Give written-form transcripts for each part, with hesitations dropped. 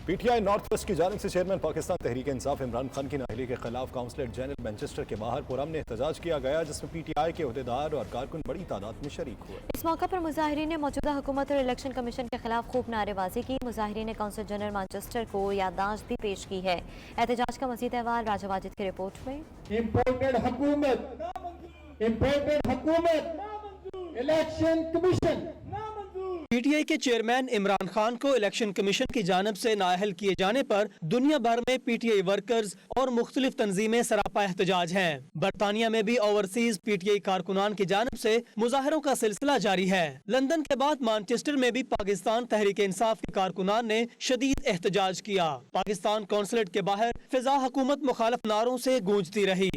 P T I north west کی جانب سے چیئرمین پاکستان تحریک انصاف عمران خان کی نااہلی کے خلاف کونسلیٹ جنرل مینچسٹر کے باہر پرامن احتجاج کیا گیا، جس میں پی ٹی آئی کے عہدیدار اور کارکن بڑی تعداد میں شریک ہوئے۔ اس موقع پر مظاہرین نے موجودہ حکومت اور الیکشن کمیشن کے خلاف خوب نعرے بازی کی۔ مظاہرین نے کونسل جنرل مانچسٹر کو یادداشت بھی پیش کی ہے۔ احتجاج کا مزید احوال راجہ واجد کی رپورٹ میں۔ امپورٹڈ حکومت election commission. P T I کے چیئرمین عمران خان کو الیکشن کمیشن کی جانب سے نااہل کیے جانے پر دنیا بھر میں پی ٹی آئی ورکرز اور مختلف تنظیمیں سراپا احتجاج ہیں۔ برطانیہ میں بھی اوورسیز پی ٹی آئی کارکنان کی جانب سے مظاہروں کا سلسلہ جاری ہے۔ لندن کے بعد مانچسٹر میں بھی پاکستان تحریک انصاف کے کارکنان نے شدید احتجاج کیا۔ پاکستان قونصلیٹ کے باہر فضا حکومت مخالف نعروں سے گونجتی رہی۔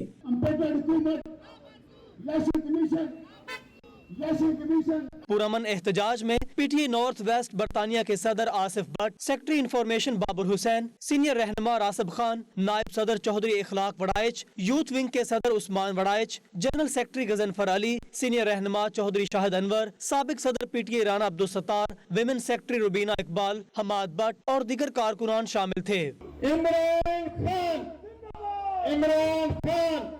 پرامن احتجاج میں P T I north west برطانیہ کے صدر Asif but, secretary information Babar Hussain, senior رہنما راسب خان، نائب صدر چودھری اخلاق وڑائچ، یوتھ ونگ کے صدر عثمان وڑائچ، جنرل سیکرٹری غضنفر علی، سینئر رہنما چودھری شاہد انور، سابق صدر P T I Rana Abdul Sattar, women secretary Rubina Iqbal, Hammad but اور دیگر کارکنان شامل تھے۔ عمران خان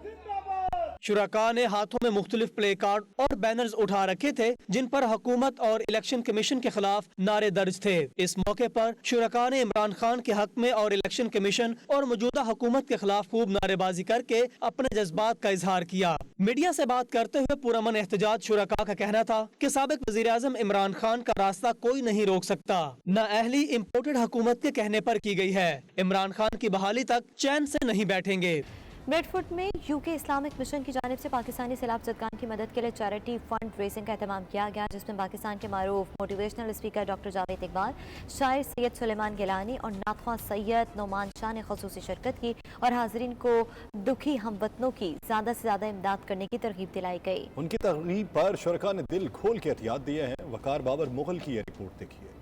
شرکاء نے ہاتھوں میں مختلف پلے کارڈ اور بینرز اٹھا رکھے تھے جن پر حکومت اور الیکشن کمیشن کے خلاف نعرے درج تھے۔ اس موقع پر شرکاء نے عمران خان کے حق میں اور الیکشن کمیشن اور موجودہ حکومت کے خلاف خوب نعرے بازی کر کے اپنے جذبات کا اظہار کیا۔ میڈیا سے بات کرتے ہوئے پرامن احتجاج شرکاء کا کہنا تھا کہ سابق وزیر اعظم عمران خان کا راستہ کوئی نہیں روک سکتا۔ نااہلی امپورٹڈ حکومت کے کہنے پر کی گئی ہے۔ عمران خان کی بحالی تک چین سے نہیں بیٹھیں گے۔ بریڈ فوڈ میں یو کے اسلامک مشن کی جانب سے پاکستانی سیلاب زدگان کی مدد کے لیے چیریٹی فنڈ ریزنگ کا اہتمام کیا گیا، جس میں پاکستان کے معروف motivational speaker doctor Javed Iqbal, شاعر سید سلیمان گیلانی اور نعت خواں سید نعمان شاہ نے خصوصی شرکت کی اور حاضرین کو دکھی ہم وطنوں کی زیادہ سے زیادہ امداد کرنے کی ترغیب دلائی گئی۔ ان کی ترغیب پر شرکاء نے دل کھول کے عطیات دیے ہیں۔ وقار بابر مغل کی یہ رپورٹ دیکھیے۔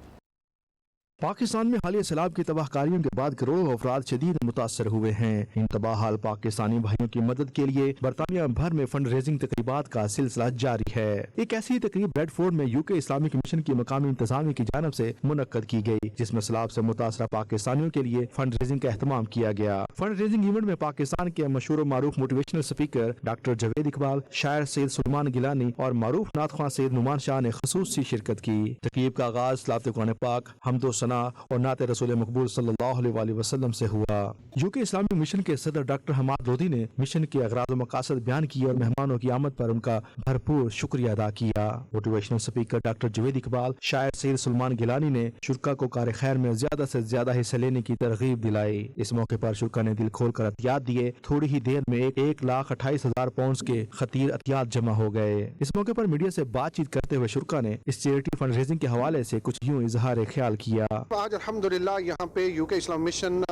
پاکستان میں حالیہ سیلاب کی تباہ کاریوں کے بعد کروڑوں افراد شدید متاثر ہوئے ہیں۔ ان تباہ حال پاکستانی بھائیوں کی مدد کے لیے برطانیہ بھر میں فنڈ ریزنگ تقریبات کا سلسلہ جاری ہے۔ ایک ایسی تقریب بریڈ فورڈ میں یو کے اسلامک مشن کی مقامی انتظامیہ کی جانب سے منعقد کی گئی، جس میں سیلاب سے متاثرہ پاکستانیوں کے لیے فنڈ ریزنگ کا اہتمام کیا گیا۔ فنڈ ریزنگ ایونٹ میں پاکستان کے مشہور و معروف motivational speaker doctor Javed Iqbal, شاعر سید سلیمان گیلانی اور معروف نعت خواں سید نعمان شاہ نے خصوصی شرکت کی۔ تقریب کا آغاز صلاۃ قرآن پاک، حمد و ثنا اور نعت رسول مقبول صلی اللہ علیہ وآلہ وسلم سے ہوا۔ یو کے اسلامی مشن کے صدر ڈاکٹر حماد لودھی نے مشن کے اغراض و مقاصد بیان کیے اور مہمانوں کی آمد پر ان کا بھرپور شکریہ ادا کیا۔ Motivational speaker doctor Javed Iqbal, شاعر سید سلیمان گیلانی نے شرکاء کو کار خیر میں زیادہ سے زیادہ حصہ لینے کی ترغیب دلائی۔ اس موقع پر شرکاء نے دل کھول کر عطیات دیے۔ تھوڑی ہی دیر میں 1,28,000 پاؤنڈز کے خطیر عطیات جمع ہو گئے۔ اس موقع پر میڈیا سے بات چیت کرتے ہوئے شرکاء نے اس چیریٹی فنڈ ریزنگ کے حوالے سے کچھ یوں اظہار خیال کیا۔ آج الحمدللہ یہاں پہ یو کے اسلام مشن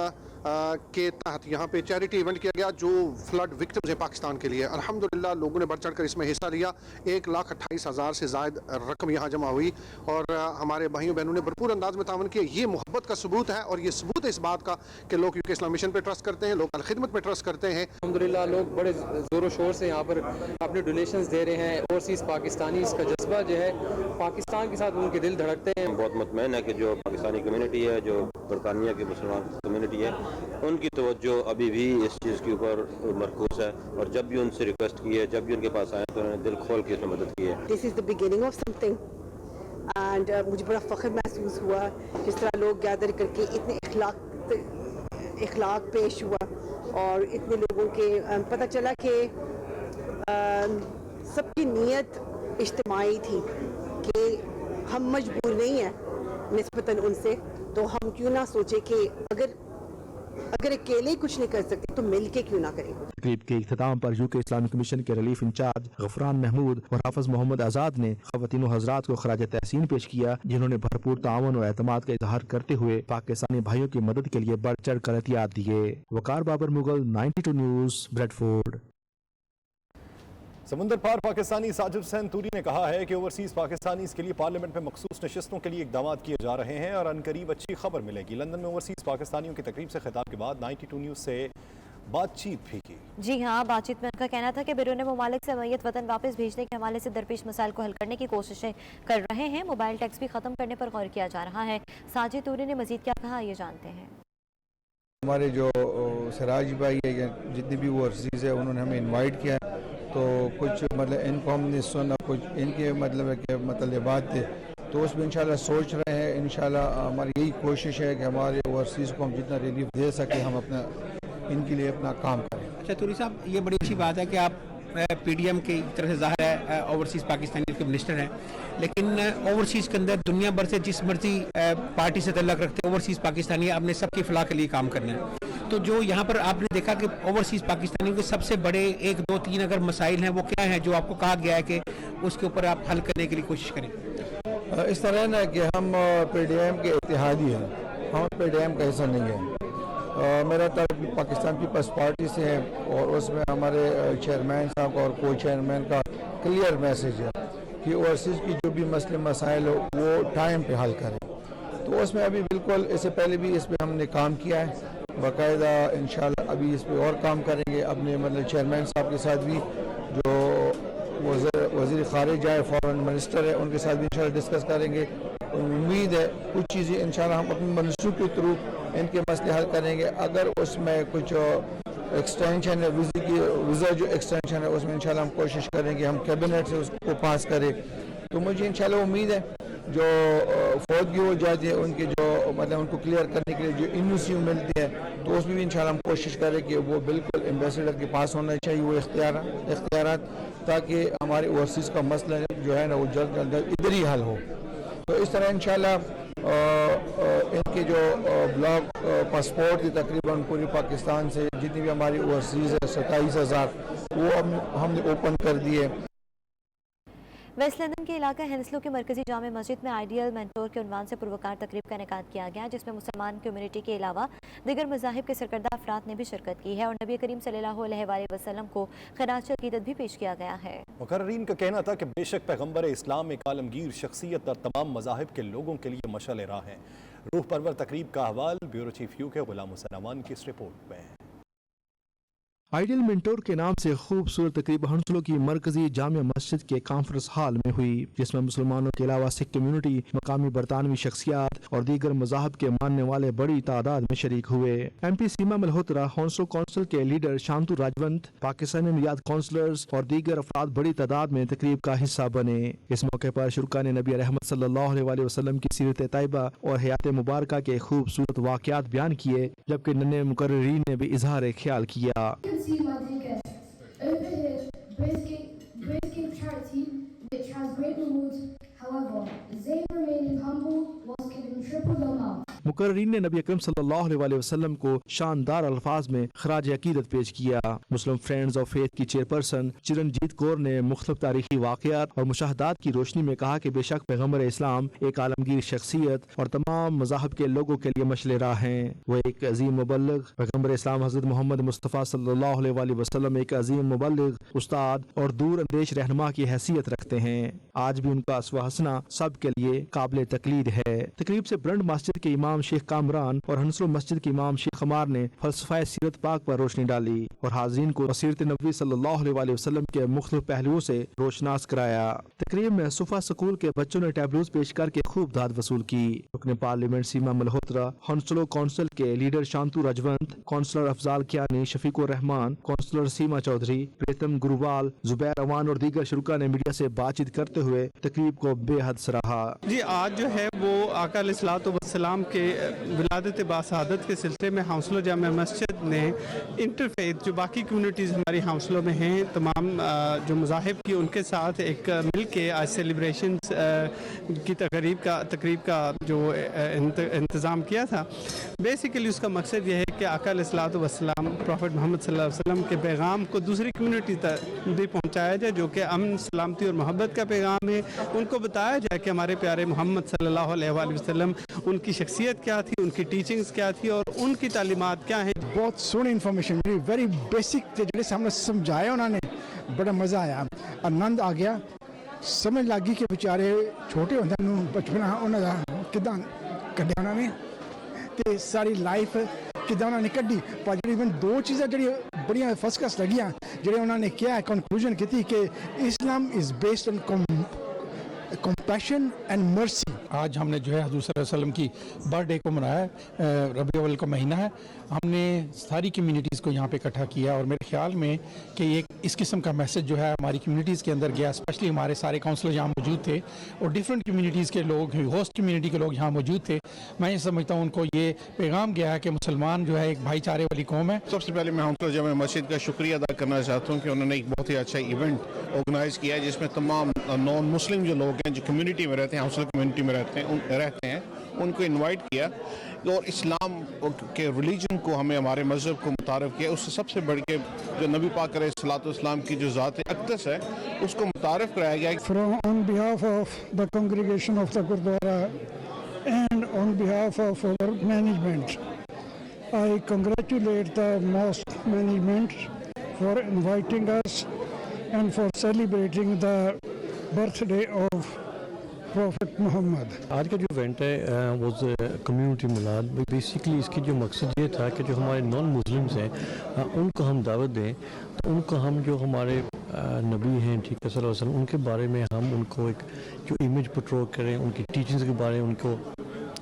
کے تحت یہاں پہ چیریٹی ایونٹ کیا گیا جو فلڈ وکٹمز ہیں پاکستان کے لیے۔ الحمدللہ لوگوں نے بڑھ چڑھ کر اس میں حصہ لیا۔ 1,28,000 سے زائد رقم یہاں جمع ہوئی اور ہمارے بھائیوں بہنوں نے بھرپور انداز میں تعاون کیا۔ یہ محبت کا ثبوت ہے اور یہ ثبوت ہے اس بات کا کہ لوگ یو کے اسلام مشن پہ ٹرسٹ کرتے ہیں، لوگ خدمت پہ ٹرسٹ کرتے ہیں۔ الحمدللہ لوگ بڑے زور و شور سے یہاں پر اپنے ڈونیشنز دے رہے ہیں۔ اوورسیز پاکستانی اس کا جذبہ جو ہے پاکستان کے ساتھ ان کے دل دھڑکتے ہیں۔ بہت مطمئن ہے کہ جو پاکستانی کمیونٹی ہے، جو برطانیہ کی مسلمان کمیونٹی ہے، ان کی توجہ ابھی بھی اس چیز کے اوپر مرکوز ہے اور جب بھی ان سے ریکویسٹ کی ہے، جب بھی ان کے پاس آئے تو انہوں نے دل کھول کے اس میں مدد کی ہے۔ This is the beginning of something and مجھے بڑا فخر محسوس ہوا جس طرح لوگ گیدر کر کے اتنے اخلاق پیش ہوا اور اتنے لوگوں کے پتہ چلا کہ سب کی نیت اجتماعی تھی کہ ہم مجبور نہیں ہیں نسبتاً ان سے، تو ہم کیوں نہ سوچے کہ اگر اکیلے کچھ نہیں کر سکتے تو مل کے کیوں نہ کریں۔ تقریب کے اختتام پر یو کے اسلامک مشن کے ریلیف انچارج غفران محمود اور حافظ محمد آزاد نے خواتین و حضرات کو خراج تحسین پیش کیا، جنہوں نے بھرپور تعاون اور اعتماد کا اظہار کرتے ہوئے پاکستانی بھائیوں کی مدد کے لیے بڑھ چڑھ کر عطیات دیے۔ Waqar Babar Mughal, 92 news, Bradford. سمندر پار پاکستانی ساجد حسین توری نے کہا ہے کہ اوورسیز پاکستانیز کے لیے پارلیمنٹ میں مخصوص نشستوں کے لیے اقدامات کیے جا رہے ہیں اور عنقریب اچھی خبر ملے گی۔ لندن میں اوورسیز پاکستانیوں کی تقریب سے خطاب کے بعد 92 نیوز سے बात चीत भी की। जी हाँ, बातचीत में उनका कहना था कि बैरून मुमालिक से मैयत वतन वापस भेजने के हवाले से दरपेश मसाइल को हल करने की कोशिशें कर रहे हैं। मोबाइल टैक्स भी ख़त्म करने पर गौर किया जा रहा है। साजिद तूरी ने मजीद क्या कहा, ये जानते हैं। हमारे जो सिराज भाई है या जितनी भी ओवरसीज़ है उन्होंने हमें इनवाइट किया, तो कुछ मतलब इनको हमने सुना, कुछ इनके मतलब है कि मतलबात थे, तो उसमें इंशाल्लाह सोच रहे हैं। इंशाल्लाह हमारी यही कोशिश है कि हमारे ओवरसीज़ को हम जितना रिलीफ दे सके हम अपना इनके लिए अपना काम करें। अच्छा तूरी साहब, ये बड़ी अच्छी बात है कि आप पीडीएम की तरफ से ज़ाहिर है ओवरसीज़ पाकिस्तानी के मिनिस्टर हैं, लेकिन ओवरसीज़ के अंदर दुनिया भर से जिस मर्जी पार्टी से तल्लक रखते हैं ओवरसीज़ पाकिस्तानी आपने सबकी फलाह के लिए काम करना है। तो जो यहाँ पर आपने देखा कि ओवरसीज़ पाकिस्तानियों के सबसे बड़े 1, 2, 3 अगर मसाइल हैं वो क्या हैं जो आपको कहा गया है कि उसके ऊपर आप हल करने के लिए कोशिश करें? इस तरह ना कि हम पीडीएम के इत्तेहादी हैं, हम पीडीएम का हिस्सा नहीं है। मेरा ताल्लुक पाकिस्तान पीपल्स पार्टी से है और उसमें हमारे चेयरमैन साहब और को चेयरमैन का क्लियर मैसेज है कि ओवरसीज़ की जो भी मसले मसाइल हो वो टाइम पे हल करें। तो उसमें अभी बिल्कुल इससे पहले भी इस पर हमने काम किया है बाकायदा, इंशाल्लाह अभी इस पर और काम करेंगे अपने मतलब चेयरमैन साहब के साथ भी, जो वज़ीर ख़ारिजा है, फॉरेन मिनिस्टर है, उनके साथ भी इंशाल्लाह डिस्कस करेंगे। उम्मीद है कुछ चीज़ें इंशाल्लाह हम अपने मनसूब के थ्रू इनके मसले हल करेंगे। अगर उसमें कुछ एक्सटेंशन है, वीज़ा जो एक्सटेंशन है उसमें इंशाल्लाह हम कोशिश करेंगे हम कैबिनेट से उसको पास करें। तो मुझे इंशाल्लाह उम्मीद है जो फौजी हो जाती है उनके जो मतलब उनको क्लियर करने के लिए जो इन्यूसी मिलती है तो उसमें भी इंशाल्लाह हम कोशिश करें कि वो बिल्कुल एम्बेसडर के पास होना चाहिए वो इख्तियारात, ताकि हमारे ओवरसीज़ का मसला जो है ना वो जल्द अज जल्द इधर ही हल हो। तो इस तरह इंशाल्लाह इनके जो ब्लॉक पासपोर्ट की तकरीबन पूरी पाकिस्तान से जितनी भी हमारी ओवरसीज़ है 27,000 वो हमने ओपन कर दिए। वेस्ट लंदन के इलाका हेंसलो के मरकजी जामे मस्जिद में आइडियल मेंटोर के उन्वान से पुरवकार तकरीब का इनेकाद किया गया, जिसमें मुसलमान कम्युनिटी के अलावा दीगर मज़ाहिब के सरकर्दा अफराद ने भी शिरकत की है और नबी करीम सल्लल्लाहु अलैहि वसल्लम को खिराज अकीदत भी पेश किया गया है। मुकर्रीन का कहना था कि बेशक पैगम्बर इस्लाम एक आलमगीर शख्सियत और तमाम मज़ाहिब के लोगों के लिए मशाल राह हैं। रूह परवर तकरीब का अहवाल bureau chief UK Ghulam Hussain अमान की इस रिपोर्ट में। आइडियल मेंटोर के नाम से खूबसूरत तकरीब हंसलो की मरकजी जामिया मस्जिद के कॉन्फ्रेंस हॉल में हुई, जिसमें मुसलमानों के अलावा सिख कम्युनिटी, मकामी बरतानवी शख्सियात और दीगर मज़ाहब के मानने वाले बड़ी तादाद में शरीक हुए। MP सीमा मल्होत्रा, हंसलो कौंसिल के लीडर शांतु राजवंत, पाकिस्तानी नियात काउंसलर्स और दीगर अफराद बड़ी तादाद में तकरीब का हिस्सा बने। इस मौके पर शुरका ने नबी रहमत सल्लल्लाहु अलैहि वसल्लम की सीरत तैयबा और हयात मुबारका के खूबसूरत वाक़यात बयान किए, जबकि नन्हे मुकर्रीन ने भी इजहार ख्याल किया। See my dear guests, over here, Grace charity, which has great rewards. However, they remain humble whilst giving triple the amount. मुकर्रीन ने नबी अकरम सल्लल्लाहु अलैहि वसल्लम को शानदार अल्फाज में खराज अकीदत पेश किया। मुस्लिम फ्रेंड्स ऑफ फेथ की चेयरपर्सन चिरंजीत कौर ने मुख्तलिफ तारीखी वाक़यात और मुशाहदात की रोशनी में कहा कि बेशक पैगम्बर इस्लाम एक आलमगीर शख्सियत और तमाम मज़ाहब के लोगों के लिए मशले राह हैं। वो एक अजीम मुबल्लिग पैगम्बर इस्लाम हज़रत मोहम्मद मुस्तफ़ा सल्लल्लाहु अलैहि वसल्लम एक अजीम मुबल्लिग, उस्ताद और दूर अंदेश रहनुमा की हैसियत रखते हैं। आज भी उनका अस्वा हसना सब के लिए काबिल तकलीद है। तकरीब से ब्रंड मस्जिद के इमाम शेख कामरान और हंसलो मस्जिद के इमाम शेख खमार ने फलसफाए सीरत पाक पर रोशनी डाली और हाज़रीन को सीरत नबी सल्लल्लाहु अलैहि वसल्लम के मुख्तलिफ पहलुओं से रोशनास कराया। तकरीब में सुफा स्कूल के बच्चों ने टैबलोज पेश करके खूब दाद वसूल की। रुकने पार्लियामेंट सीमा मल्होत्रा, हंसलो काउंसिल के leader शांतु Rajwant, counsellor Afzal Kiani, Shafiqur Rahman, counsellor सीमा चौधरी, प्रीतम गुरुवाल, जुबैर अवान और दीगर शुरुका ने मीडिया से बातचीत करते हुए तकरीब को बेहद सराहा। जी आज जो है वो आका अलैहिस्सलातु वस्सलाम के विलादत बासआदत के सिलसिले में हंसलो जामे मस्जिद ने इंटरफेथ जो बाकी कम्युनिटीज़ हमारी हंसलो में हैं तमाम जो मज़ाहिब की उनके साथ एक मिल के आज सेलिब्रेशन की तकरीब का जो इंतज़ाम किया था। बेसिकली उसका मकसद यह है कि आका अलैहिस्सलातु वस्सलाम प्रॉफेट मोहम्मद सल्लल्लाहु अलैहि वसल्लम के पैगाम को दूसरी कम्युनिटी तक भी पहुँचाया जाए, जो कि अमन सलामती और मोहब्बत का पैगाम है। उनको बताया जाए कि हमारे प्यारे मोहम्मद सल्लल्लाहु अलैहि वसल्लम उनकी शख्सियत क्या थी, उनकी टीचिंग्स क्या थी और उनकी तालीमात क्या हैं। बहुत सोहनी इन्फॉर्मेशन मिली, वेरी बेसिक थे जो सामने समझाया उन्होंने, बड़ा मज़ा आया, आनंद आ गया। समझ लगी कि बेचारे छोटे होंदे बचपना उन्होंने किदां कढ़िया उन्होंने ते सारी लाइफ ਕਿੱਦਾਂ ਉਹਨਾਂ ਨੇ ਕੱਢੀ। ਪਰ ਜਿਹੜੀ ਦੋ ਚੀਜ਼ਾਂ ਜਿਹੜੀਆਂ ਬੜੀਆਂ ਫਸਟ ਕਲਾਸ ਲੱਗੀਆਂ, ਜਿਹੜੇ ਉਹਨਾਂ ਨੇ ਕਿਹਾ ਕੰਕਲੂਜਨ ਕੀਤੀ ਕਿ Islam is based on compassion and mercy। आज हमने जो है हजूर सल्लल्लाहु अलैहि वसल्लम की बर्थडे को मनाया है। रबी अव्वल का महीना है, हमने सारी कम्युनिटीज़ को यहाँ पे इकट्ठा किया और मेरे ख्याल में कि ये इस किस्म का मैसेज जो है हमारी कम्युनिटीज़ के अंदर गया। स्पेशली हमारे सारे काउंसलर यहाँ मौजूद थे और डिफरेंट कम्युनिटीज़ के लोग, होस्ट कम्युनिटी के लोग यहाँ मौजूद थे। मैं ये समझता हूँ उनको ये पैगाम गया है कि मुसलमान जो है एक भाईचारे वाली कौम है। सबसे पहले मैं काउंसलर जामे मस्जिद का शुक्रिया अदा करना चाहता हूँ कि उन्होंने एक बहुत ही अच्छा इवेंट ऑर्गेनाइज़ किया है जिसमें तमाम नॉन मुस्लिम जो लोग हैं, जो कम्युनिटी में रहते हैं, हाउसल कम्युनिटी में रहते हैं उनको इनवाइट किया और इस्लाम के रिलीजन को हमें हमारे मज़हब को मुतारफ़ किया। उससे सबसे बढ़ के जो नबी पाक अलैहिस्सलाम की जो ज़ात अक़दस है उसको मुतारफ़ कराया गया। From on behalf of the congregation of the Gurdwara and on behalf of our management, I congratulate the mosque management for inviting us and for celebrating the birthday of Prophet Muhammad। آج کا جو event ہے وہ community میلاد، basically اس کی جو مقصد یہ تھا کہ جو ہمارے نان مسلمز ہیں ان کو ہم دعوت دیں، تو ان کو ہم جو ہمارے نبی ہیں ٹھیک ہے صلی اللہ علیہ وسلم ان کے بارے میں ہم ان کو ایک جو امیج پورٹری کریں، ان کی ٹیچنگز کے بارے میں ان کو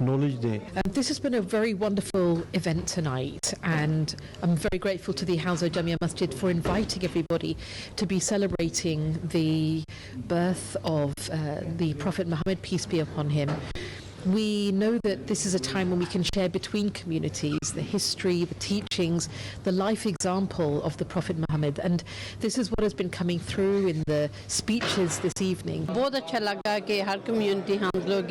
knowledge دیں۔ This has been a very wonderful event tonight, and I'm very grateful to the Hawza Jamia Masjid for inviting everybody to be celebrating the birth of the Prophet Muhammad, peace be upon him. We know that this is a time when we can share between communities the history, the teachings, the life example of the Prophet Muhammad, and this is what has been coming through in the speeches this evening. بہت اچھا لگا کہ ہر community ہم لوگ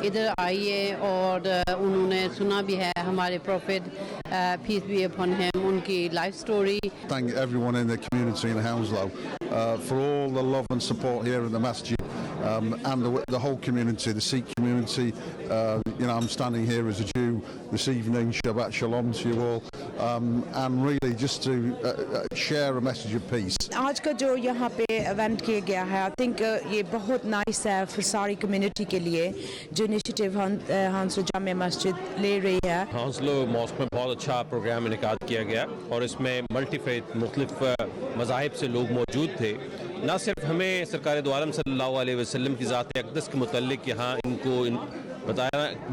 ادھر آئی ہے اور انہوں نے سنا بھی ہے ہمارے profit piece be upon him, ان کی life story. Thank everyone in the community in Hounslow for all the love and support here at the masjid, and the whole community, the Sikh community. I'm standing here as a Jew this evening. Shabbat Shalom to you all, and really just to share a message of peace. آج کا جو یہاں پہ event کیا گیا ہے، I think یہ بہت نائس ہے پھر ساری کمیونٹی کے لیے جو انیشیٹو ہانسلو جامع مسجد لے رہی ہے۔ ہانسلو ماسک میں بہت اچھا پروگرام انعقاد کیا گیا اور اس میں ملٹی فیتھ مختلف مذاہب سے لوگ موجود تھے۔ نہ صرف ہمیں سرکار دو عالم صلی اللہ علیہ وسلم کی ذات اقدس کے متعلق یہاں ان کو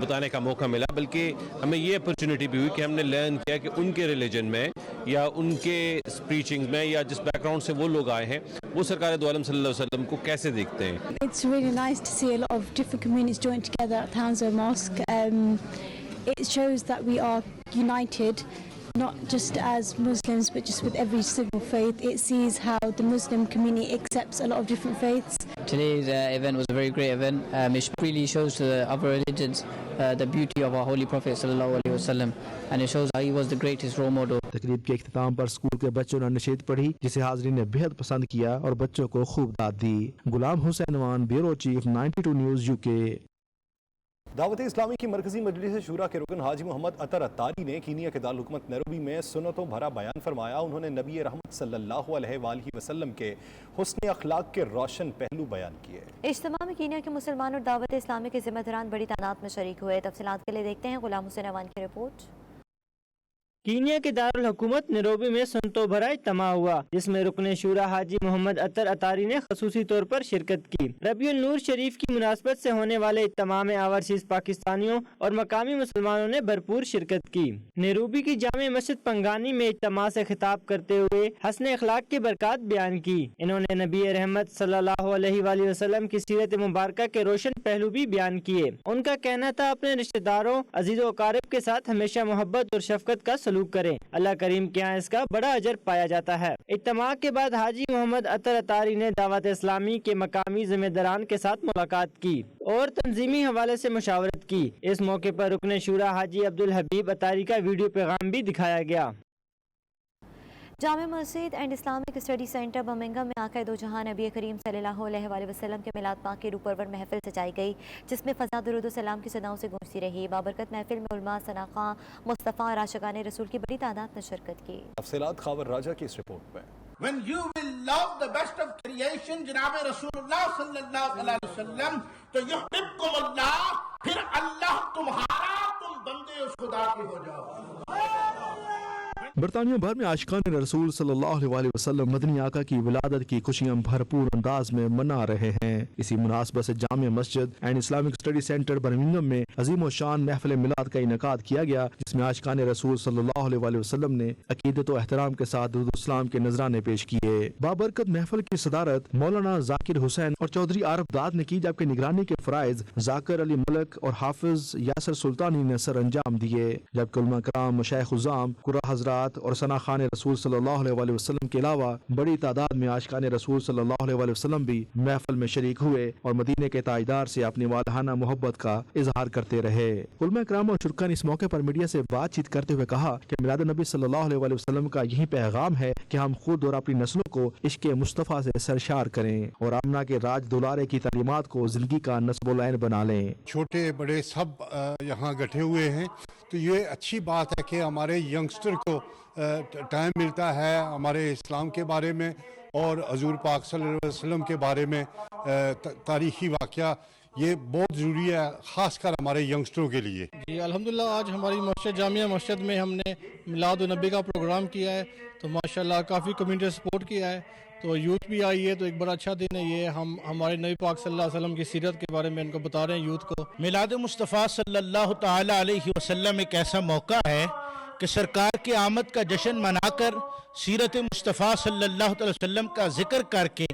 بتانے کا موقع ملا، بلکہ ہمیں یہ اپرچونٹی بھی ہوئی کہ ہم نے لرن کیا کہ ان کے ریلیجن میں یا ان کے اسپریچنگ میں یا جس بیک گراؤنڈ سے وہ لوگ آئے ہیں وہ سرکار دو عالم صلی اللہ علیہ وسلم کو کیسے دیکھتے ہیں۔ It's really nice to see a lot of different communities joined together at Hounslow Mosque. It shows that we are united, not just as Muslims but just with every single faith. It sees how the Muslim community accepts a lot of different faiths. Today's event was a very great event. It really shows to the other religions the beauty of our holy Prophet sallallahu alaihi wasallam, and it shows how he was the greatest role model. تقریب کے اختتام پر school کے بچوں نے نشید پڑھی جسے حاضرین نے بہت پسند کیا اور بچوں کو خوب داد دی۔ غلام حسین وان، بیورو چیف، 92 نیوز UK۔ دعوت اسلامی کی مرکزی مجلس شورا کے رکن حاجی محمد عطر عطاری نے کینیا کے دارالحکومت نیروبی میں سنتوں بھرا بیان فرمایا۔ انہوں نے نبی رحمت صلی اللہ علیہ وآلہ وسلم کے حسن اخلاق کے روشن پہلو بیان کیے۔ اجتماع میں کینیا کے مسلمان اور دعوت اسلامی کے ذمہ داران بڑی تعداد میں شریک ہوئے۔ تفصیلات کے لیے دیکھتے ہیں غلام حسین اوان کی رپورٹ۔ کینیا کے دارالحکومت نیروبی میں سنتوں بھرا اجتماع ہوا جس میں رکن شورا حاجی محمد عطر عطاری نے خصوصی طور پر شرکت کی۔ ربیع النور شریف کی مناسبت سے ہونے والے اجتماع میں اوورسیز پاکستانیوں اور مقامی مسلمانوں نے بھرپور شرکت کی۔ نیروبی کی جامع مسجد پنگانی میں اجتماع سے خطاب کرتے ہوئے حسن اخلاق کی برکات بیان کی۔ انہوں نے نبی رحمت صلی اللہ علیہ وآلہ وسلم کی سیرت مبارکہ کے روشن پہلو بھی بیان کیے۔ ان کا کہنا تھا اپنے رشتہ داروں، عزیز و اقارب کے ساتھ ہمیشہ محبت اور شفقت کا سلوک کریں، اللہ کریم کے ہاں اس کا بڑا اجر پایا جاتا ہے۔ اجتماع کے بعد حاجی محمد عطر عطاری نے دعوت اسلامی کے مقامی ذمہ داران کے ساتھ ملاقات کی اور تنظیمی حوالے سے مشاورت کی۔ اس موقع پر رکن شورا حاجی عبدالحبیب عطاری کا ویڈیو پیغام بھی دکھایا گیا۔ Jama Masjid and Islamic study centre Birmingham میں آقا دو جہاں نبی کریم صلی اللہ علیہ وآلہ وسلم کے میلاد پاک کی روح پرور محفل سجائی گئی جس میں فضا درود و سلام کی صداؤں سے گونجتی رہی۔ بابرکت محفل میں علماء، صناخواں، مصطفیٰ اور عاشقان رسول کی بڑی تعداد نے شرکت کی۔ تفصیلات خاور راجہ کی اس رپورٹ میں۔ When you will love the best of creation جناب رسول اللہ صلی اللہ علیہ وسلم تو یحببکم اللہ، پھر اللہ تمہارا، تم بندے اس خدا کے ہو جاؤ۔ बरतानिया भर में आशिकान रसूल सल्लल्लाहु अलैहि वसल्लम मदनी आका की विलादत की खुशियां भरपूर अंदाज में मना रहे हैं। इसी मुनासबत से Jamia Masjid and Islamic study centre Birmingham में अजीम शान महफिल मिलाद का इनेकाद किया गया, जिसमें आशिकान रसूल सल्लल्लाहु अलैहि वसल्लम ने अकीदत व एहतराम के साथ दुरूद इस्लाम के नजराने पेश किए। बाबरकत महफिल की सदारत मौलाना जाकिर हुसैन और चौधरी आरफ दाद ने की, जबकि निगरानी के फराइज जाकिर अली मलक और हाफिज यासर सुल्तानी ने सर अंजाम दिए। जबकि उलमा कराम, मशाइख उज़्ज़ाम, कुर्रा हजरात और सना खान रसूल सल्लल्लाहु अलैहि वसल्लम के अलावा बड़ी तादाद में आशिकान रसूल सल्लल्लाहु अलैहि वसल्लम भी महफिल में शरीक हुए और मदीने के ताजदार से अपनी वालहाना मोहब्बत का इजहार करते रहे। उलमा कराम और शुरका ने इस मौके पर मीडिया से बातचीत करते हुए कहा कि मिलाद नबी सल्लल्लाहु अलैहि वसल्लम का यही पैगाम है कि हम खुद और अपनी नस्लों को इश्क मुस्तफ़ा से सरशार करें और आमना के राज दुलारे की तालीमात को जिंदगी का नस्बुलैन बना लें। छोटे बड़े सब यहाँ इकट्ठे हुए हैं, तो ये अच्छी बात है कि हमारे यंगस्टर को टाइम मिलता है हमारे इस्लाम के बारे में और हजूर पाक सल्लल्लाहु अलैहि वसल्लम के बारे में तारीखी वाक़या, ये बहुत ज़रूरी है ख़ासकर हमारे यंगस्टरों के लिए। जी अल्हम्दुलिल्लाह, आज हमारी मस्जिद जामिया मस्जिद में हमने मिलाद नबी का प्रोग्राम किया है, तो माशाल्लाह काफ़ी कम्युनिटी सपोर्ट किया है, तो यूथ भी आई है, तो एक बड़ा अच्छा दिन है ये। हम हमारे नबी पाक सल्लल्लाहु अलैहि वसल्लम की सीरत के बारे में इनको बता रहे हैं यूथ को। मिलाद मुस्तफ़ा सल्लल्लाहु ताला अलैहि वसल्लम एक ऐसा मौका है कि सरकार की आमद का जश्न मनाकर सीरत मुस्तफ़ा सल्लल्लाहु अलैहि वसल्लम का जिक्र करके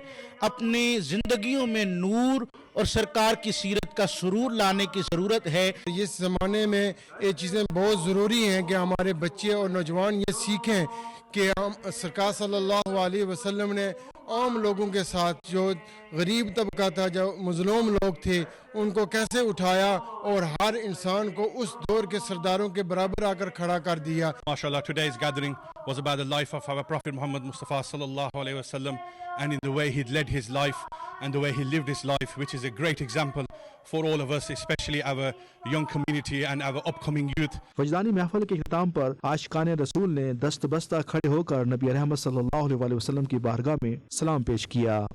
अपनी ज़िंदगियों में नूर और सरकार की सीरत का सुरूर लाने की ज़रूरत है। इस ज़माने में ये चीज़ें बहुत ज़रूरी हैं कि हमारे बच्चे और नौजवान ये सीखें कि हम सरकार सल्लल्लाहु अलैहि वसल्लम ने आम लोगों के साथ, जो गरीब तबका था, जो मज़लूम लोग थे, उनको कैसे उठाया और हर इंसान को उस दौर के सरदारों के बराबर आकर खड़ा कर दिया। Mashallah, today's gathering was about the life of our Prophet Muhammad Mustafa sallallahu alaihi wasallam, and in the way he led his life and the way he lived his life, which is a great example for all of us, especially our young community and our upcoming youth. वजदानी महफिल के इख्तिताम पर आशिकान रसूल ने दस्त बस्ता खड़े होकर नबी रहमत सल्लल्लाहु अलैहि वसल्लम की बारगाह में सलाम पेश किया।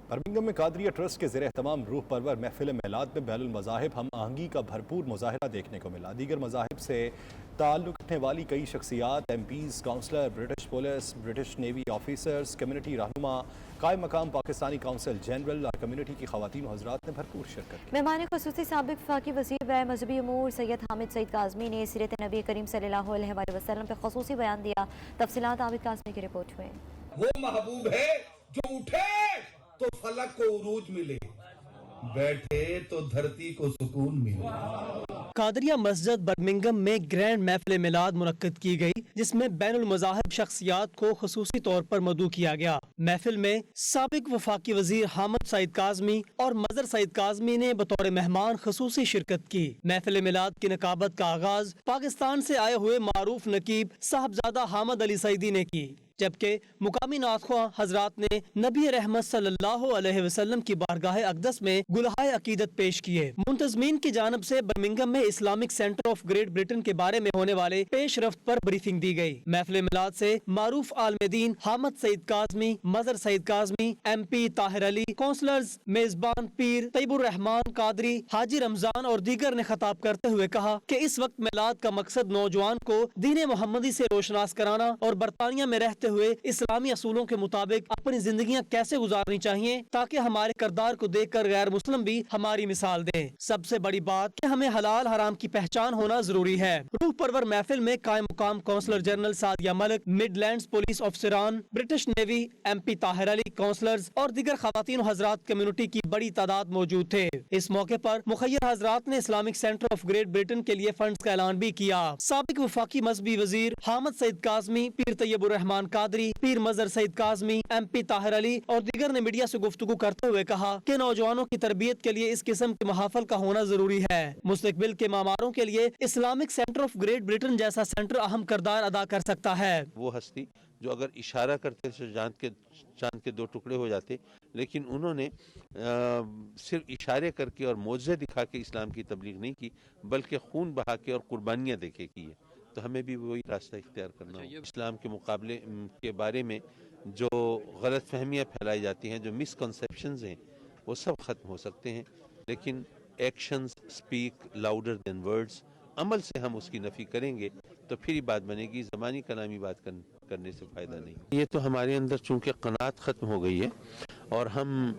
बर्मिंघम में कादरिया ट्रस्ट के ज़ेर एहतमाम रूह परवर महफिल मिलाद में बैनुल मज़ाहिब हम आहंगी का भरपूर मुज़ाहिरा देखने को मिला। दीगर मज़ाहिब से ताल्लुक़ रखने वाली कई शख्सियात, MPs, councillor, British police, British navy officers, community रहनुमा, कायम मकाम पाकिस्तानी काउंसिल जनरल और कम्युनिटी की ख़वातीन हज़रात ने भरपूर शिरकत की। मेहमान ख़ुसूसी साबिक़ वफ़ाक़ी वज़ीर बराए मज़हबी उमूर सैयद हामिद सईद काज़मी ने सीरत नबी करीम सल्लल्लाहु अलैहि वसल्लम पर ख़ुसूसी बयान दिया। तफ़सीलात आबिद काज़मी की रिपोर्ट में। वो महबूब है जो उठे तो फलक को उरूज मिले, बैठे तो धरती को सुकून मिले। कादरिया मस्जिद बर्मिंघम में ग्रैंड महफिल मिलाद मुनक्किद की गई, जिसमें बैनुल मज़ाहिब शख्सियात को खुसूसी तौर पर मदऊ किया गया। महफिल में साबिक वफाकी वजीर हामिद सईद काज़मी और मजर सईद काज़मी ने बतौर मेहमान खुसूसी शिरकत की। महफिल मिलाद की नकाबत का आगाज पाकिस्तान से आए हुए मारूफ नकीब साहबजादा हामिद अली सईदी ने की, जबकि मुकामी नाख़्वा हजरात ने नबी रहमत सल्लल्लाहु अलैहि वसल्लम की बारगाह अक़दस में गुलहाए अकीदत पेश किए। मुंतज़मीन की जानब से बर्मिंघम में Islamic centre of great Britain के बारे में होने वाले पेश रफ्त पर ब्रीफिंग दी गई। महफिल मिलाद से मारूफ आलमदीन हामिद सईद काज़मी, मजर सईद काज़मी, MP ताहिर अली, काउंसलर्स, मेजबान पीर तैयबुर रहमान कादरी, हाजी रमजान और दीगर ने खिताब करते हुए कहा कि इस वक्त मिलाद का मकसद नौजवान को दीन मोहम्मदी से रोशनास कराना और बरतानिया में रहते हुए इस्लामी असूलों के मुताबिक अपनी जिंदगियां कैसे गुजारनी चाहिए, ताकि हमारे किरदार को देखकर गैर मुस्लिम भी हमारी मिसाल दें। सबसे बड़ी बात कि हमें हलाल हराम की पहचान होना जरूरी है। रूह परवर महफिल में कायम मुकाम counsellor general Sadia Malik, Midlands police ऑफिसरान, British navy, MP Tahir Ali, councillors और दीगर खवातीन हजरात कम्युनिटी की बड़ी तादाद मौजूद थे। इस मौके पर मुखय्यर हजरात ने Islamic centre of great Britain के लिए फंड्स का ऐलान भी किया। साबिक वफाकी मजहबी वजीर हामिद सईद काज़मी, पीर तैयबुर रहमान कादरी, पीर मजर सईद काज़मी, MP ताहिर अली और दीगर ने मीडिया से गुफ्तगू करते हुए कहा कि नौजवानों की तरबियत के लिए इस किस्म के महाफल का होना जरूरी है। मुस्तकबिल के मामारों के लिए Islamic centre of great Britain जैसा सेंटर अहम किरदार अदा कर सकता है। वो हस्ती जो अगर इशारा करते तो चांद के दो टुकड़े हो जाते, लेकिन उन्होंने सिर्फ इशारे करके और मोज़े दिखा के इस्लाम की तबलीग नहीं की, बल्कि खून बहा के और कुर्बानियाँ दे के की है। तो हमें भी वही रास्ता इख्तियार करना होगा। इस्लाम के मुकाबले के बारे में जो गलत फहमियाँ फैलाई जाती हैं, जो मिसकंसेप्शंस हैं, वो सब ख़त्म हो सकते हैं, लेकिन actions speak louder than words. अमल से हम उसकी नफ़ी करेंगे तो تو پھر ہی بات بنے گی، زبانی کلامی بات کرنے سے فائدہ نہیں۔ یہ تو ہمارے اندر چونکہ قناعت ختم ہو گئی ہے اور ہم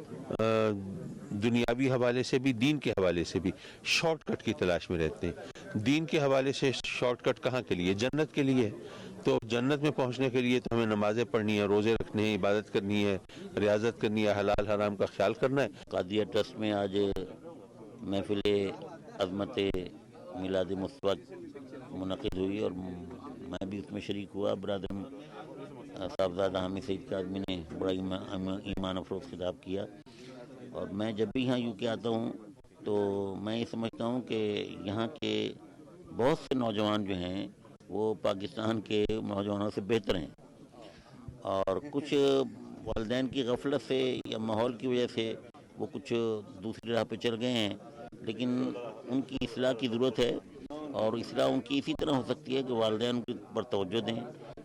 دنیاوی حوالے سے بھی دین کے حوالے سے بھی شارٹ کٹ کی تلاش میں رہتے ہیں۔ دین کے حوالے سے شارٹ کٹ کہاں کے لیے؟ جنت کے لیے۔ تو جنت میں پہنچنے کے لیے تو ہمیں نمازیں پڑھنی ہے، روزے رکھنے ہیں، عبادت کرنی ہے، ریاضت کرنی ہے، حلال حرام کا خیال کرنا ہے۔ قادریہ ٹرسٹ میں آج محفل عظمت میلاد مصطفیٰ منعقد ہوئی اور میں بھی اس میں شریک ہوا۔ برادر صاحبزادہ حامد سعید کاظمی نے بڑا ایمان افروز خطاب کیا، اور میں جب بھی یہاں UK آتا ہوں تو میں یہ سمجھتا ہوں کہ یہاں کے بہت سے نوجوان جو ہیں وہ پاکستان کے نوجوانوں سے بہتر ہیں، اور کچھ والدین کی غفلت سے یا ماحول کی وجہ سے وہ کچھ دوسری راہ پہ چل گئے ہیں، لیکن ان کی اصلاح کی ضرورت ہے، اور اصلاح ان کی اسی طرح ہو سکتی ہے کہ والدین ان پر توجہ دیں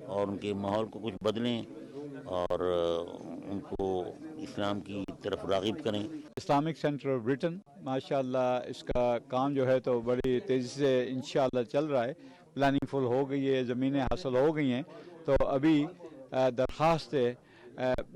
اور ان کے ماحول کو کچھ بدلیں اور ان کو اسلام کی طرف راغب کریں۔ اسلامک سینٹر آف برٹن ماشاءاللہ اس کا کام جو ہے تو بڑی تیزی سے انشاءاللہ چل رہا ہے، پلاننگ فل ہو گئی ہے، زمینیں حاصل ہو گئی ہیں، تو ابھی درخواست ہے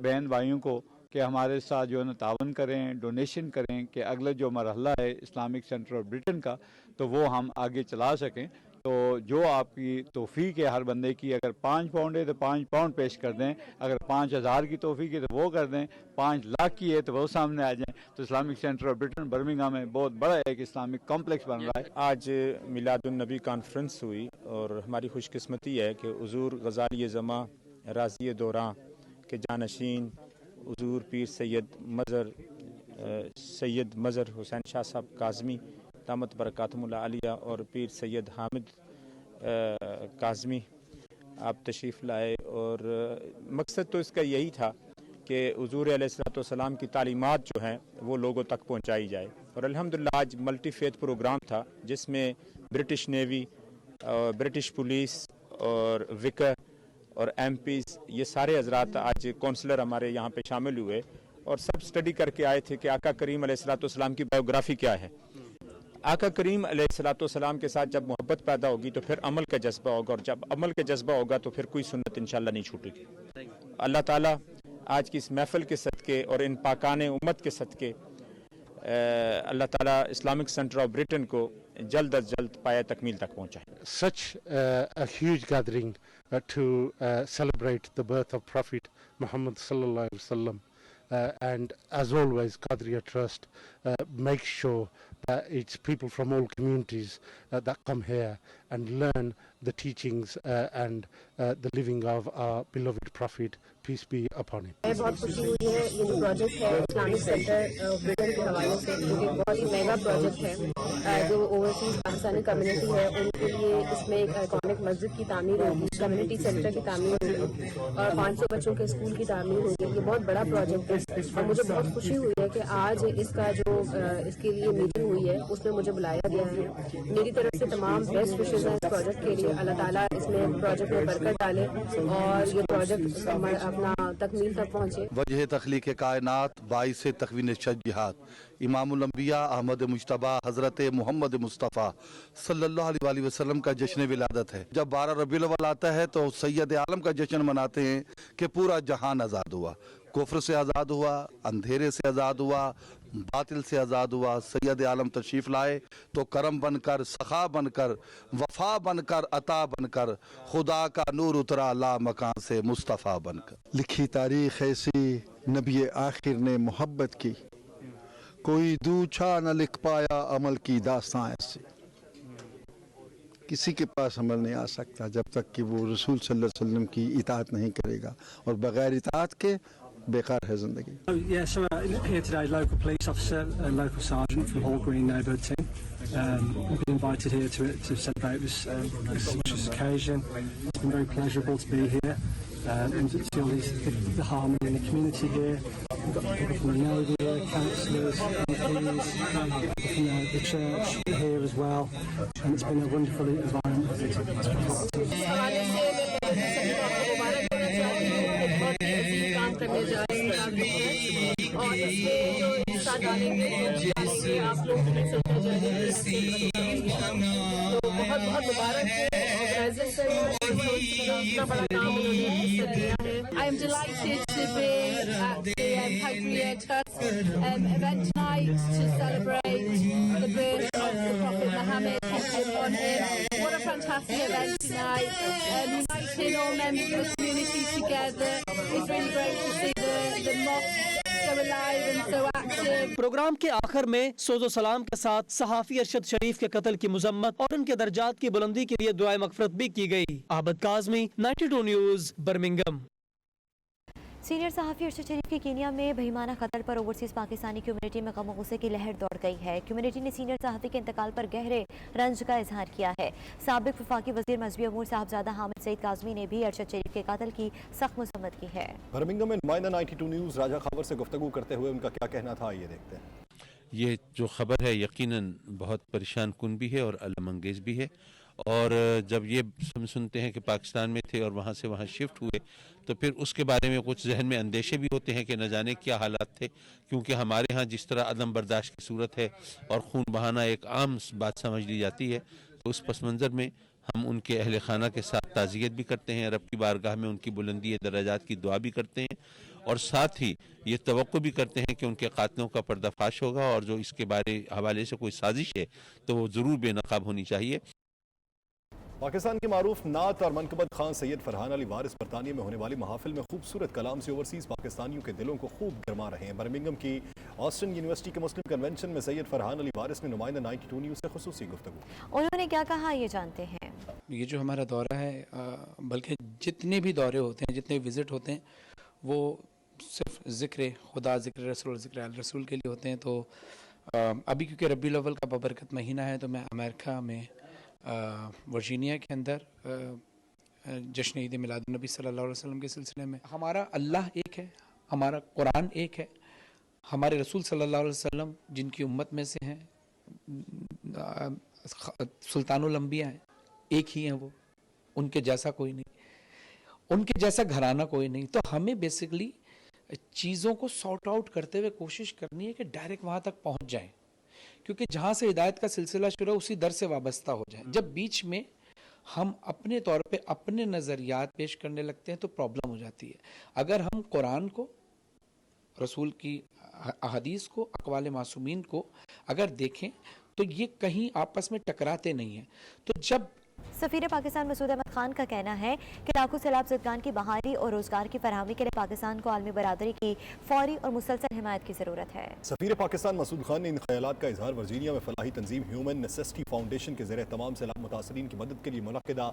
بہن بھائیوں کو کہ ہمارے ساتھ جو ہے نا تعاون کریں، ڈونیشن کریں کہ اگلا جو مرحلہ ہے اسلامک سینٹر آف برٹن کا تو وہ ہم آگے چلا سکیں۔ تو جو آپ کی توفیق ہے ہر بندے کی، اگر 5 پاؤنڈ ہے تو 5 پاؤنڈ پیش کر دیں، اگر 5000 کی توفیق ہے تو وہ کر دیں، 5 لاکھ کی ہے تو وہ سامنے آ جائیں۔ تو Islamic centre of Burton Birmingham میں بہت بڑا ایک اسلامک کمپلیکس بن رہا ہے۔ آج میلاد النبی کانفرنس ہوئی اور ہماری خوش قسمتی ہے کہ حضور غزالی زماں راضی دوراں کے جانشین حضور پیر سید مظہر حسین شاہ صاحب کاظمی دامت برکاتہم اللہ علیہ اور پیر سید حامد کاظمی آپ تشریف لائے، اور مقصد تو اس کا یہی تھا کہ حضور علیہ الصلوۃ والسلام کی تعلیمات جو ہیں وہ لوگوں تک پہنچائی جائے، اور الحمدللہ آج ملٹی فیتھ پروگرام تھا جس میں برٹش نیوی، برٹش پولیس اور وکر اور MPs یہ سارے حضرات آج کونسلر ہمارے یہاں پہ شامل ہوئے، اور سب سٹڈی کر کے آئے تھے کہ آقا کریم علیہ الصلوۃ والسلام کی بایوگرافی کیا ہے۔ آقا کریم علیہ الصلوۃ والسلام کے ساتھ جب محبت پیدا ہوگی تو پھر عمل کا جذبہ ہوگا، اور جب عمل کا جذبہ ہوگا تو پھر کوئی سنت انشاءاللہ نہیں چھوٹے گی۔ اللہ تعالیٰ آج کی اس محفل کے صدقے اور ان پاکان امت کے صدقے اللہ تعالیٰ اسلامک سینٹر آف برٹن کو جلد از جلد پایہ تکمیل تک پہنچائے۔ Such a huge gathering to celebrate the birth of Prophet Muhammad sallallahu alaihi wasallam, and as always Qadriya Trust makes sure that it's people from all communities that come here and learn the teachings and the living of our beloved Prophet, peace be upon him. بہت خوشی ہوئی ہے یہ جو project ہے Islamic centre of برٹن کے حوالے سے، جو کہ بہت ہی مہنگا پروجیکٹ ہے، جو اوورسیز پاکستانی کمیونٹی ہے ان کے لیے اس میں ایک آئیکونک مسجد کی تعمیر ہوگی، کمیونٹی سینٹر کی تعمیر ہوگی، اور 500 بچوں کے اسکول کی تعمیر ہوگی۔ یہ بہت بڑا پروجیکٹ ہے، اور مجھے بہت خوشی ہوئی ہے کہ آج اس کا جو اس کے لیے میٹنگ ہوئی ہے اس میں مجھے بلایا گیا ہے۔ میری طرف سے تمام بیسٹ وشز ہیں اس پروجیکٹ کے لیے۔ اللہ تعالیٰ اس میں پروجیکٹ میں برکت ڈالے اور یہ پروجیکٹ اپنا تکمیل تک پہنچے۔ وجہ تخلیق کائنات باعث تکوین شجاعت امام الانبیاء احمد مجتبیٰ حضرت محمد مصطفیٰ صلی اللہ علیہ وسلم کا جشن ولادت ہے۔ جب 12 ربیع الاول آتا ہے تو سید عالم کا جشن مناتے ہیں کہ پورا جہان آزاد ہوا، کفر سے آزاد ہوا، اندھیرے سے آزاد ہوا، باطل سے آزاد ہوا۔ سید عالم تشریف لائے تو کرم بن کر، سخا بن کر، وفا بن کر، عطا بن کر، خدا کا نور اترا لا مکان سے مصطفیٰ بن کر۔ لکھی تاریخ ایسی نبی آخر نے محبت کی، کوئی دوچھا نہ لکھ پایا عمل کی داستان ایسی۔ کسی کے پاس عمل نہیں آ سکتا جب تک کہ وہ رسول صلی اللہ علیہ وسلم کی اطاعت نہیں کرے گا، اور بغیر اطاعت کے بیکار ہے زندگی۔ Yeah, so here today, local police officer and local sergeant from Hall Green neighbourhood team. We've been invited here to celebrate this auspicious occasion. It's been very pleasurable to be here and to see all the harmony in the community here. We've got people from the Navy here, councillors, MPs, from the church here as well, and it's been a wonderful environment. کام کرنے جا رہے ہیں اور اس میں جو حصہ ڈالیں گے آپ لوگ بھی سنتے جائیں گے، تو بہت بہت مبارک ہے۔ जिस तरह इतना बड़ा काम उन्होंने हिस्सा लिया है. I am delighted to be at the Hydria Trust event tonight to celebrate the birth of the Prophet Muhammad, peace be upon him. What a fantastic event tonight, uniting all members of the community together. It's really great to see the mosque so alive and so active. Programme के आखिर में सोजो सलाम के साथ सहाफ़ी अरशद शरीफ के कत्ल की मजम्मत और उनके दर्जात की बुलंदी के लिए दुआए मगफरत भी की गई। Abid Kazmi, 92 news, Birmingham. Senior सहाफ़ी अरशद शरीफ की कीनिया में बहिमाना कत्ल पर ओवरसीज़ पाकिस्तानी कम्युनिटी में गम गुस्से की लहर दौड़ गई है। कम्युनिटी ने सीनियर सहाफ़ी के इंतकाल पर गहरे रंज का इजहार किया है। साबिक वफाकी वज़ीर मजहबी अमूर साहबजादा हामिद सईद काज़मी ने भी अरशद शरीफ के कत्ल की सख्त मज़म्मत की है। बर्मिंघम में नुमाइंदा 92 न्यूज़ राजा खबर से गुफ्तगू करते हुए उनका क्या कहना था, ये देखते हैं। ये जो खबर है यकीनन बहुत परेशान कुन भी है और अलम अंगेज़ भी है। और जब ये हम सुनते हैं कि पाकिस्तान में थे और वहाँ से वहाँ शिफ्ट हुए तो फिर उसके बारे में कुछ जहन में अंदेशे भी होते हैं कि न जाने क्या हालात थे, क्योंकि हमारे यहाँ जिस तरह अदम बर्दाश्त की सूरत है और खून बहाना एक आम बात समझ ली जाती है, तो उस पस मंज़र में हम उनके अहल खाना के साथ ताज़ियत भी करते हैं, रब की बारगाह में उनकी बुलंदी दर्जात की दुआ भी करते हैं और साथ ही ये तवक्को भी करते हैं कि उनके कातलों का पर्दाफाश होगा और जो इसके हवाले से कोई साजिश है तो वो ज़रूर बेनकाब होनी चाहिए। पाकिस्तान के मारूफ नात और मनकबत खान सैयद फरहान अली वारिस बरतानिया में होने वाली महफिल में खूबसूरत कलाम से ओवरसीज़ पाकिस्तानियों के दिलों को खूब गरमा रहे हैं। बर्मिंघम की ऑस्टिन यूनिवर्सिटी के मुस्लिम कन्वेंशन में सैयद फरहान अली वारिस ने नुमाइंदा 92 न्यूज़ से खुसूसी गुफ्तगू। उन्होंने क्या कहा, ये जानते हैं। ये जो हमारा दौरा है, बल्कि जितने भी दौरे होते हैं, जितने विज़िट होते हैं, वो सिर्फ ज़िक्र खुदा, ज़िक्र रसूल, ज़िक्र अल रसूल के लिए होते हैं। तो अभी क्योंकि रबीउल अव्वल का बबरकत महीना है तो मैं अमेरिका में वर्जीनिया के अंदर जश्न ईद मिलाद नबी सल्लल्लाहु अलैहि वसल्लम के सिलसिले में, हमारा अल्लाह एक है, हमारा कुरान एक है, हमारे रसूल सल्लल्लाहु अलैहि वसल्लम जिनकी उम्मत में से हैं, सुल्तानुल अंबिया हैं, एक ही हैं वो, उनके जैसा कोई नहीं, उनके जैसा घराना कोई नहीं। तो हमें बेसिकली चीज़ों को सॉर्ट आउट करते हुए कोशिश करनी है कि डायरेक्ट वहाँ तक पहुँच जाएं, क्योंकि जहाँ से हिदायत का सिलसिला शुरू है उसी दर से वाबस्ता हो जाए। जब बीच में हम अपने तौर पे अपने नज़रियात पेश करने लगते हैं तो प्रॉब्लम हो जाती है। अगर हम कुरान को, रसूल की अहदीस को, अक़वाल मासूमीन को अगर देखें तो ये कहीं आपस में टकराते नहीं हैं। तो जब सफ़ीर पाकिस्तान मसूद अहमद खान का कहना है कि लाखों सैलाब ज़दगान की बहाली और रोज़गार की फरहमी के लिए पाकिस्तान को आलमी बरादरी की फौरी और मुसलसल हिमायत की ज़रूरत है। सफ़ीर पाकिस्तान मसूद खान ने इन ख्यालात का इजहार वर्जीनिया में फलाही तंजीम ह्यूमन नेसेसिटी फाउंडेशन के ज़रिए तमाम सैलाब मुतासरीन की मदद के लिए मुनक़िदा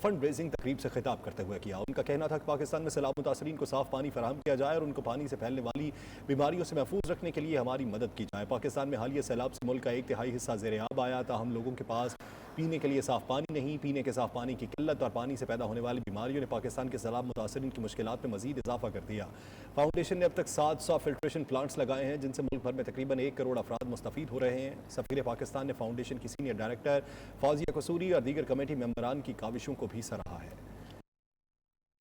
फंड रेजिंग तकरीब से खिताब करते हुए किया। उनका कहना था कि पाकिस्तान में सैलाब मुतासरीन को साफ़ पानी फराहम किया जाए और उनको पानी से फैलने वाली बीमारियों से महफूज रखने के लिए हमारी मदद की जाए। पाकिस्तान में हालिया सैलाब से मुल्क का 1/3 हिस्सा ज़ेर-ए-आब आया था। हम लोगों के पास पीने के लिए साफ़ पानी नहीं, पीने के साफ़ पानी की किल्लत और पानी से पैदा होने वाली बीमारियों ने पाकिस्तान के सैलाब मुतासरीन की मुश्किलात में मज़ीद इजाफा कर दिया। फाउंडेशन ने अब तक 700 फिल्ट्रेशन प्लांट्स लगाए हैं जिनसे मुल्क भर में तकरीबन 1 करोड़ अफराद मुस्तफ़ीद हो रहे हैं। सफ़ीर पाकिस्तान ने फाउंडेशन की सीनियर डायरेक्टर फौजिया कसूरी और दीगर कमेटी मेंबरान की काविशों को भी सराहा है।